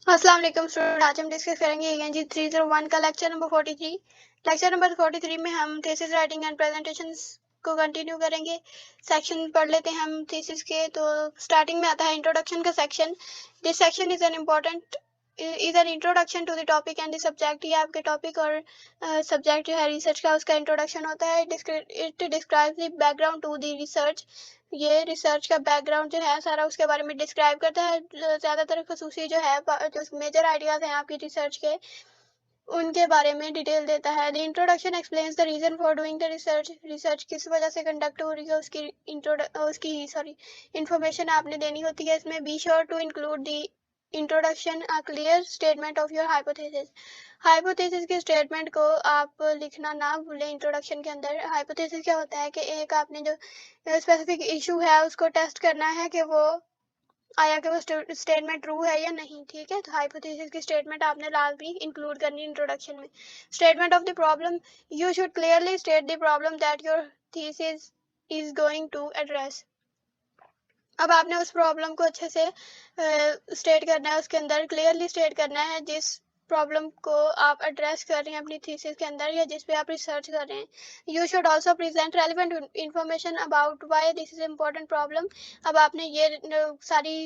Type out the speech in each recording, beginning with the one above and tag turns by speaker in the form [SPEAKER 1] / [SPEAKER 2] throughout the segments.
[SPEAKER 1] अस्सलाम वालेकुम स्टूडेंट। आज हम डिस्कस करेंगे ENG 301 का लेक्चर नंबर 43। लेक्चर नंबर 43 में हम थीसिस राइटिंग एंड प्रेजेंटेशंस को कंटिन्यू करेंगे। सेक्शन पढ़ लेते हैं हम थीसिस के। तो स्टार्टिंग में आता है इंट्रोडक्शन का section. This section is an introduction to the topic and the subject. ये आपके टॉपिक और सब्जेक्ट जो है रिसर्च का, उसका इंट्रोडक्शन होता है। It describes the background to the research. ये रिसर्च का बैकग्राउंड जो है सारा उसके बारे में डिस्क्राइब करता है। ज़्यादातर खसूसी जो है, जो मेजर आइडियाज़ हैं आपकी रिसर्च के, उनके बारे में डिटेल देता है। The introduction explains the reason for doing the research. Research किस वजह से कंडक्ट हो रही है उसकी इंफॉर्मेशन आपने देनी होती है इसमें। Be sure to include the introduction a clear statement of your hypothesis. Hypothesis के स्टेटमेंट को आप लिखना ना भूलें इंट्रोडक्शन के अंदर। हाइपोथेसिस क्या होता है कि एक आपने जो स्पेसिफिक इशू है उसको टेस्ट करना है कि वो आया कि वो स्टेटमेंट ट्रू है या नहीं। ठीक है, तो हाइपोथेसिस की स्टेटमेंट आपने लाजमी इंक्लूड करनी इंट्रोडक्शन में। Statement of the problem. You should clearly state the problem that your thesis is going to address. अब आपने उस प्रॉब्लम को अच्छे से स्टेट करना है, उसके अंदर क्लियरली स्टेट करना है जिस प्रॉब्लम को आप एड्रेस कर रहे हैं अपनी थीसिस के अंदर या जिस पे आप रिसर्च कर रहे हैं। You should also present relevant information about why this is important problem. अब आपने ये सारी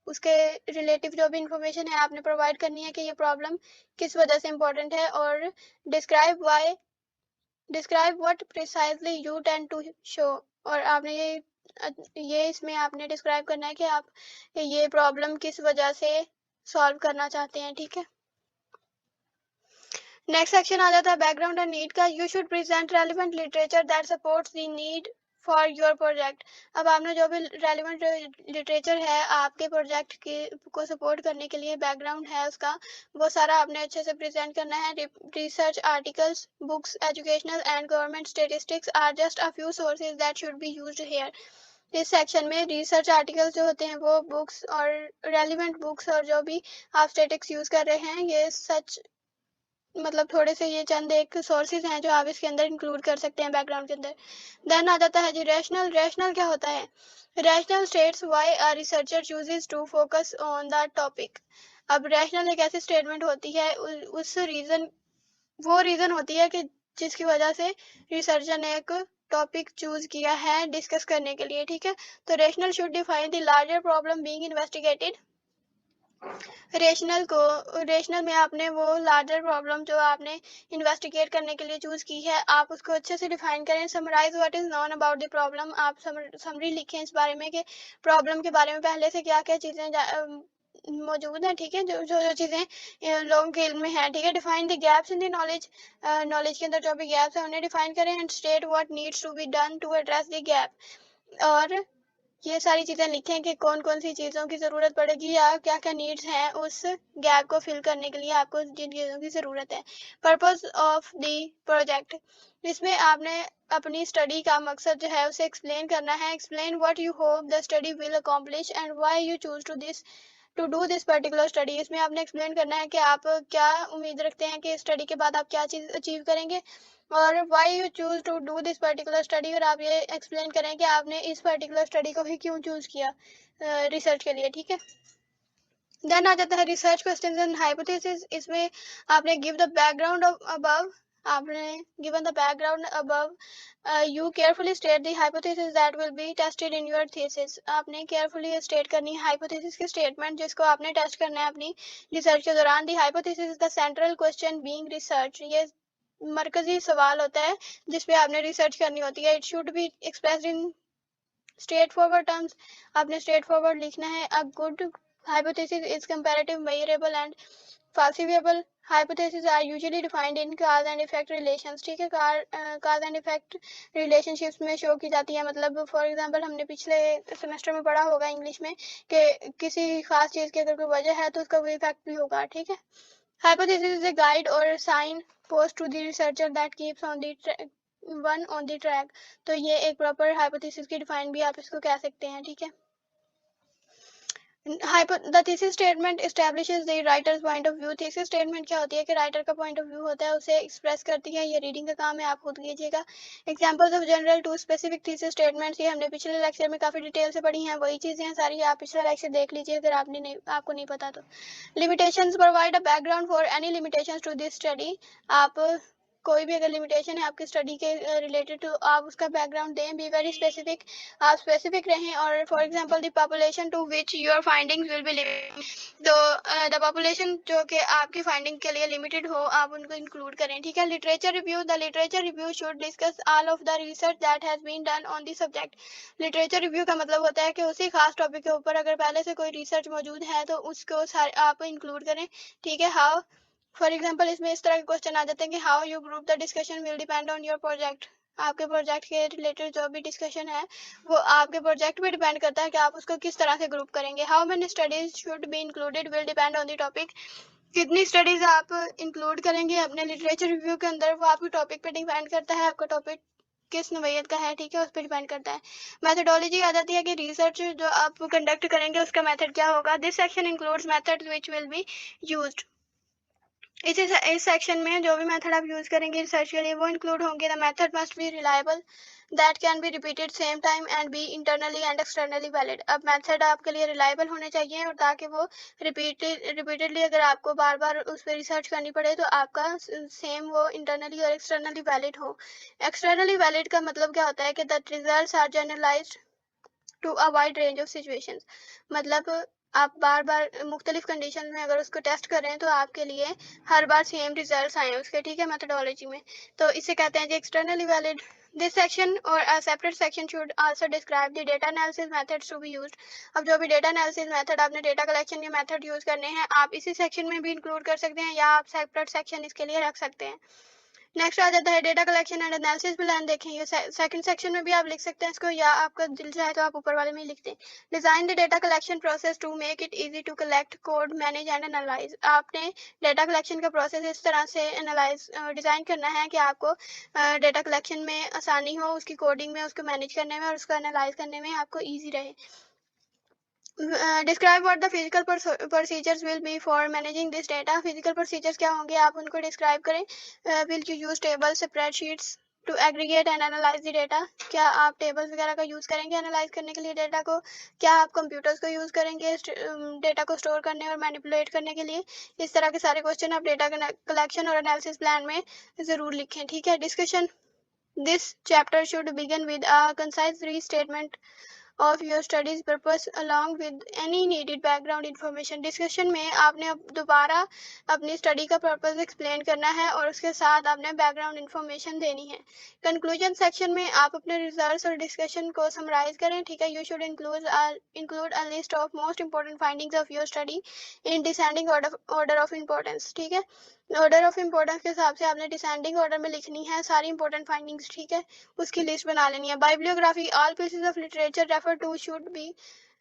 [SPEAKER 1] उसके रिलेटिव जो भी इंफॉर्मेशन है आपने प्रोवाइड करनी है कि ये प्रॉब्लम किस वजह से इम्पोर्टेंट है। और describe what precisely you tend to show. और आपने ये इसमें आपने डिस्क्राइब करना है कि आप ये प्रॉब्लम किस वजह से सॉल्व करना चाहते हैं। ठीक है, नेक्स्ट सेक्शन आ जाता है बैकग्राउंड एंड नीड का। You should present relevant literature that supports the need for your project. अब आपने जो भी रेलिवेंट लिटरेचर है आपके प्रोजेक्ट के को सपोर्ट करने के लिए, बैकग्राउंड है उसका, वो सारा आपने अच्छे से प्रेजेंट करना है। Research articles, books, educational and government statistics are just a few sources that should be used here. इस सेक्शन में रिसर्च आर्टिकल्स जो होते हैं वो बुक्स और रेलिवेंट बुक्स और जो भी आप स्टेटिक्स यूज कर रहे हैं, ये सच मतलब थोड़े से ये चंद एक सोर्सेज हैं जो आप इसके अंदर इंक्लूड कर सकते हैं बैकग्राउंड के अंदर। देन आ जाता है जी रैशनल। रैशनल क्या होता है? Rationale states why a researcher chooses to focus on the topic. अब रैशनल एक ऐसी स्टेटमेंट होती है, उस रीजन वो रीजन होती है कि जिसकी वजह से रिसर्चर ने एक टॉपिक चूज किया है डिस्कस करने के लिए। ठीक है, तो rational should define the larger problem being investigated. Rational में आपने वो लार्जर प्रॉब्लम जो आपने इन्वेस्टिगेट करने के लिए चूज की है, आप उसको अच्छे से डिफाइन करें। Summarise what is known about the problem. आप समरी लिखें इस बारे में कि प्रॉब्लम के बारे में पहले से क्या क्या चीजें मौजूद हैं। ठीक है, जो जो जो चीजें लोगों के इल्म में है। ठीक है, define the gaps in the knowledge. Knowledge के अंदर जो भी गैप्स है उन्हें डिफाइन करें। And state what needs to be done to address the gap. और ये सारी चीज़ें लिखें कि कौन कौन सी चीज़ों की ज़रूरत पड़ेगी या क्या क्या नीड्स हैं उस गैप को फिल करने के लिए आपको जिन चीज़ों की ज़रूरत है। Purpose of the project. इसमें आपने अपनी स्टडी का मकसद जो है उसे एक्सप्लेन करना है। Explain what you hope the study will accomplish and why you choose to do this particular study. इसमें आपने एक्सप्लेन करना है कि आप क्या उम्मीद रखते हैं कि स्टडी के बाद आप क्या चीज़ अचीव करेंगे और why you choose to do this particular study. और आप ये एक्सप्लेन करें कि आपने इस पर्टिकुलर स्टडी को ही क्यों चूज किया रिसर्च के लिए। ठीक है, देन आ जाता है रिसर्च क्वेश्चंस एंड हाइपोथेसिस। इसमें आपने give the background of above. आपने given the background above, you carefully state the hypothesis that will be tested in your thesis. आपने केयरफुली स्टेट करनी है हाइपोथेसिस की स्टेटमेंट जिसको आपने टेस्ट करना है अपनी रिसर्च के दौरान। The hypothesis is the central question being research. ये मरकजी सवाल होता है जिस पे आपने रिसर्च करनी होती है। It should be expressed in straight forward terms. आपने स्ट्रेट फॉरवर्ड लिखना है। A good hypothesis is comparative, measurable and falsifiable. Hypotheses are usually defined in cause and effect relations. ठीक है, cause and effect relationships में show की जाती है। मतलब फॉर एग्जांपल हमने पिछले सेमेस्टर में पढ़ा होगा इंग्लिश में कि किसी खास चीज़ की अगर कोई वजह है तो उसका कोई इफेक्ट भी होगा। ठीक है, hypothesis is a guide or sign post to the researcher that keeps on the track. तो ये एक प्रॉपर hypothesis की डिफाइन भी आप इसको कह सकते हैं। ठीक है, the thesis statement establishes the writers point of view. Thesis statement क्या होती है कि राइटर का पॉइंट ऑफ व्यू होता है, उसे एक्सप्रेस करती है। ये रीडिंग का काम है, आप खुद कीजिएगा। Examples of general to specific thesis statements, ये हमने पिछले लेक्चर में काफी डिटेल से पढ़ी हैं, वही चीजें हैं सारी, आप पिछला लेक्चर देख लीजिए अगर आपको नहीं पता तो। Limitations provide a background for any limitations to this study. आप कोई भी अगर लिमिटेशन है आपकी स्टडी के रिलेटेड तो आप उसका बैकग्राउंड दें। बी वेरी स्पेसिफिक, आप स्पेसिफिक रहें। और for example the population to which your findings will be limited, तो द पॉपुलेशन जो कि आपकी फाइंडिंग के लिए लिमिटेड हो आप उनको इंक्लूड करें। ठीक है। Literature review, the literature review should discuss all of the research that has been done on the subject. Literature review का मतलब होता है कि उसी खास टॉपिक के ऊपर अगर पहले से कोई रिसर्च मौजूद है तो उसको आप इंक्लूड करें। ठीक है। हाउ, फॉर एग्जाम्पल इसमें इस तरह के क्वेश्चन आ जाते हैं कि how you group the discussion will depend on your project. आपके प्रोजेक्ट के रिलेटेड जो भी डिस्कशन है वो आपके प्रोजेक्ट पे डिपेंड करता है कि आप उसको किस तरह से ग्रुप करेंगे। How many studies should be included will depend on the topic. कितनी स्टडीज आप इंक्लूड करेंगे अपने लिटरेचर रिव्यू के अंदर वो आपके टॉपिक पे डिपेंड करता है, आपका टॉपिक किस नोयत का है। ठीक है, उस पर डिपेंड करता है। मैथडोलॉजी आ जाती है कि रिसर्च जो आप कंडक्ट करेंगे उसका मेथड क्या होगा। This section includes methods which will be used. इस सेक्शन में जो भी मेथड आप यूज करेंगे रिसर्च के लिए वो इंक्लूड होंगे। The method must be reliable, that can be repeated same time and be internally and externally valid. अब मेथड आपके लिए रिलायबल होने चाहिए और ताकि वो रिपीटेडली अगर आपको बार बार उस पर रिसर्च करनी पड़े तो आपका सेम वो इंटरनली और एक्सटर्नली वैलिड हो। एक्सटर्नली वैलिड का मतलब क्या होता है कि the results are generalised to a wide range of situations. मतलब आप बार बार मुख्तलिफ कंडीशन में अगर उसको टेस्ट कर रहे हैं तो आपके लिए हर बार सेम रिजल्ट्स आए उसके। ठीक है, मेथडोलॉजी में तो इसे कहते हैं जी एक्सटर्नली वैलिड। दिस सेक्शन और a separate section should also describe the data analysis methods to be used. अब जो भी डेटा एनालिसिस मेथड आपने डेटा कलेक्शन के मेथड यूज करने हैं आप इसी सेक्शन में भी इंक्लूड कर सकते हैं या आप सेपरेट सेक्शन इसके लिए रख सकते हैं। नेक्स्ट आ जाता है data collection and analysis plan. देखें ये सेकंड सेक्शन में भी आप लिख सकते हैं इसको या आपका दिल चाहे तो आप ऊपर वाले में ही लिखते हैं। Design the data collection process to make it easy to collect code manage and analyse. आपने डेटा कलेक्शन का प्रोसेस इस तरह से एनालाइज डिजाइन करना है कि आपको डेटा कलेक्शन में आसानी हो, उसकी कोडिंग में, उसको मैनेज करने में और उसको एनालाइज करने में आपको ईजी रहे। Describe what the physical procedures will be for managing this data. Physical procedures क्या होंगे आप उनको डिस्क्राइब करें। Will you use tables, spreadsheets to aggregate and analyse the data. क्या आप टेबल्स वगैरह का यूज करेंगे एनालाइज करने के लिए डेटा को। क्या आप कंप्यूटर्स को यूज करेंगे डेटा को स्टोर करने और मैनिपुलेट करने के लिए। इस तरह के सारे क्वेश्चन आप डेटा कलेक्शन और एनालिसिस प्लान में जरूर लिखें। ठीक है। Discussion, this chapter should begin with a concise restatement of your studies purpose along with any needed background information। Discussion में आपने दोबारा अपनी स्टडी का पर्पस एक्सप्लेन करना है और उसके साथ आपने बैकग्राउंड इंफॉर्मेशन देनी है। कंक्लूजन सेक्शन में आप अपने रिजल्ट्स और डिस्कशन को समराइज करें। ठीक है। You should include a list of most important findings of your study in descending order of importance. ठीक है, ऑर्डर ऑफ इम्पोर्टेंस के हिसाब से आपने डिसेंडिंग ऑर्डर में लिखनी है सारी इंपॉर्टेंट फाइंडिंग्स। ठीक है, उसकी लिस्ट बना लेनी है। Bibliography, all pieces of literature refer to should be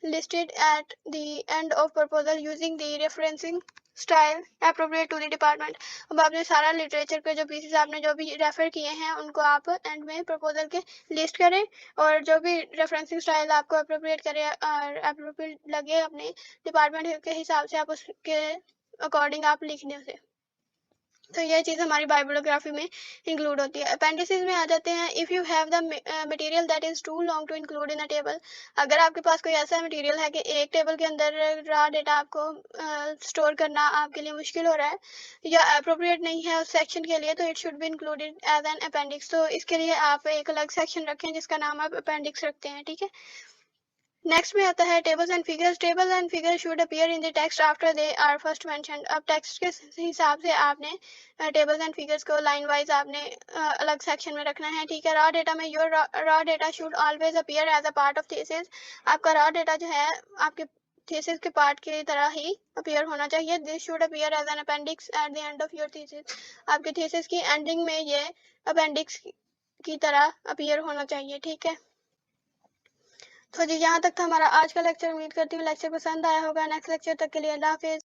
[SPEAKER 1] listed at the end of proposal using the referencing style appropriate to the department। अब आपने सारा लिटरेचर के जो पीसेस आपने जो भी रेफर किए हैं उनको आप एंड में प्रपोजल के लिस्ट करें और जो भी रेफरेंसिंग स्टाइल आपको अप्रोप्रिएट करे और अप्रोप्रिएट लगे अपने डिपार्टमेंट के हिसाब से आप उसके अकॉर्डिंग आप लिख दें उसे। तो यह चीज़ हमारी बाइब्लियोग्राफी में इंक्लूड होती है। अपेंडिसेस में आ जाते हैं। If you have the material that is too long to include in a table. अगर आपके पास कोई ऐसा मटेरियल है कि एक टेबल के अंदर रॉ डेटा आपको स्टोर करना आपके लिए मुश्किल हो रहा है या अप्रोप्रिएट नहीं है उस सेक्शन के लिए तो it should be included as an appendix. तो इसके लिए आप एक अलग सेक्शन रखें जिसका नाम आप अपेंडिक्स रखते हैं। ठीक है। नेक्स्ट में आता है tables and figures. Tables and figures should appear in the text after they are first mentioned. अब टेक्स्ट के हिसाब से आपने टेबल्स एंड फिगर्स को लाइन वाइज आपने अलग सेक्शन में रखना है। ठीक है। रॉ डेटा में your raw data should always appear as a part of thesis. आपका रॉ डेटा जो है आपके थीसिस के पार्ट की तरह ही अपीयर होना चाहिए। This should appear as an appendix at the end of your thesis. आपके थीसिस की एंडिंग में ये अपेंडिक्स की तरह अपीयर होना चाहिए। ठीक है। तो जी यहाँ तक था हमारा आज का लेक्चर। उम्मीद करती हूँ लेक्चर पसंद आया होगा। नेक्स्ट लेक्चर तक के लिए अल्लाह हाफिज।